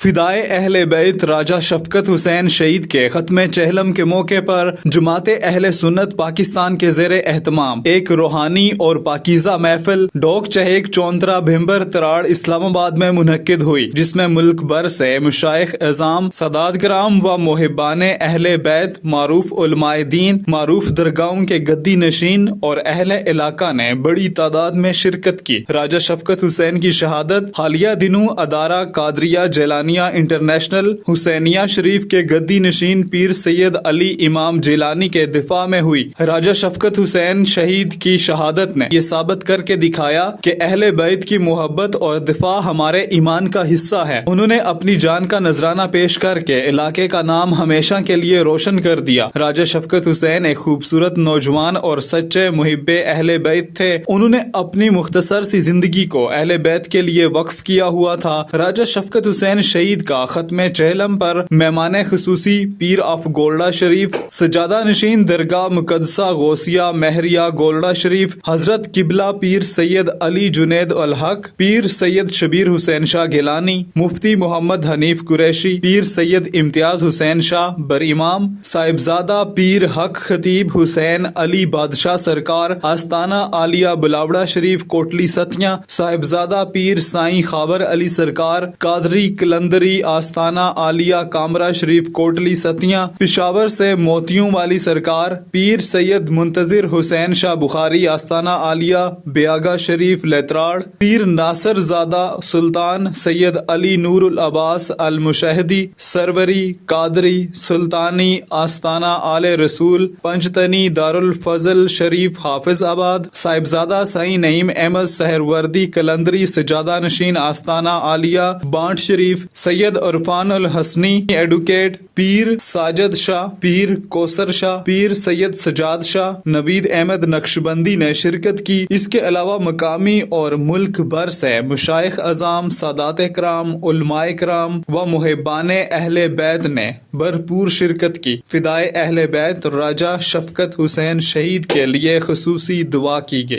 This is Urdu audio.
فدائے اہل بیت راجہ شفقت حسین شہید کے ختم چہلم کے موقع پر جماعت اہل سنت پاکستان کے زیر اہتمام ایک روحانی اور پاکیزہ محفل ڈوک چہیک چونترا بھمبر تراڑ اسلام آباد میں منعقد ہوئی، جس میں ملک بھر سے مشائخ اعظام، سادات کرام و محبان اہل بیت، معروف علماء دین، معروف درگاہوں کے گدی نشین اور اہل علاقہ نے بڑی تعداد میں شرکت کی۔ راجہ شفقت حسین کی شہادت حالیہ دنوں ادارہ قادریہ جیلانیہ انٹرنیشنل حسینیہ شریف کے گدی نشین پیر سید علی امام جیلانی کے دفاع میں ہوئی۔ راجہ شفقت حسین شہید کی شہادت نے یہ ثابت کر کے دکھایا کہ اہل بیت کی محبت اور دفاع ہمارے ایمان کا حصہ ہے۔ انہوں نے اپنی جان کا نذرانہ پیش کر کے علاقے کا نام ہمیشہ کے لیے روشن کر دیا۔ راجہ شفقت حسین ایک خوبصورت نوجوان اور سچے محب اہل بیت تھے۔ انہوں نے اپنی مختصر سی زندگی کو اہل بیت کے لیے وقف کیا ہوا تھا۔ راجہ شفقت حسین شہید کا ختم چہلم پر مہمان خصوصی پیر آف گولڈا شریف، سجادہ نشین درگاہ مقدسہ غوثیہ مہریہ گولڈا شریف، حضرت قبلہ پیر سید علی جنید الحق، پیر سید شبیر حسین شاہ گیلانی، مفتی محمد حنیف قریشی، پیر سید امتیاز حسین شاہ برامام، صاحبزادہ پیر حق خطیب حسین علی بادشاہ سرکار، آستانہ عالیہ بلاوڑا شریف کوٹلی ستیاں، صاحبزادہ پیر سائیں خاور علی سرکار، قادری کلندری آستانہ عالیہ کامرہ شریف کوٹلی ستیاں، پشاور سے موتیوں والی سرکار، پیر سید منتظر حسین شاہ بخاری آستانہ عالیہ بیاگا شریف لیتراڑ، پیر ناصر زادہ سلطان سید علی نور العباس المشہدی سروری قادری سلطانی آستانہ آل رسول پنجتنی دارالفضل شریف حافظ آباد، صاحبزادہ سائیں نعیم احمد سہروردی کلندری سجادہ نشین آستانہ عالیہ بانٹ شریف، سید عرفان الحسنی ایڈوکیٹ، پیر ساجد شاہ، پیر کوثر شاہ، پیر سید سجاد شاہ، نوید احمد نقشبندی نے شرکت کی۔ اس کے علاوہ مقامی اور ملک بھر سے مشائخ اعظام، سادات کرام، علماء کرام و محبان اہل بیت نے بھرپور شرکت کی۔ فدائے اہل بیت راجہ شفقت حسین شہید کے لیے خصوصی دعا کی گئی۔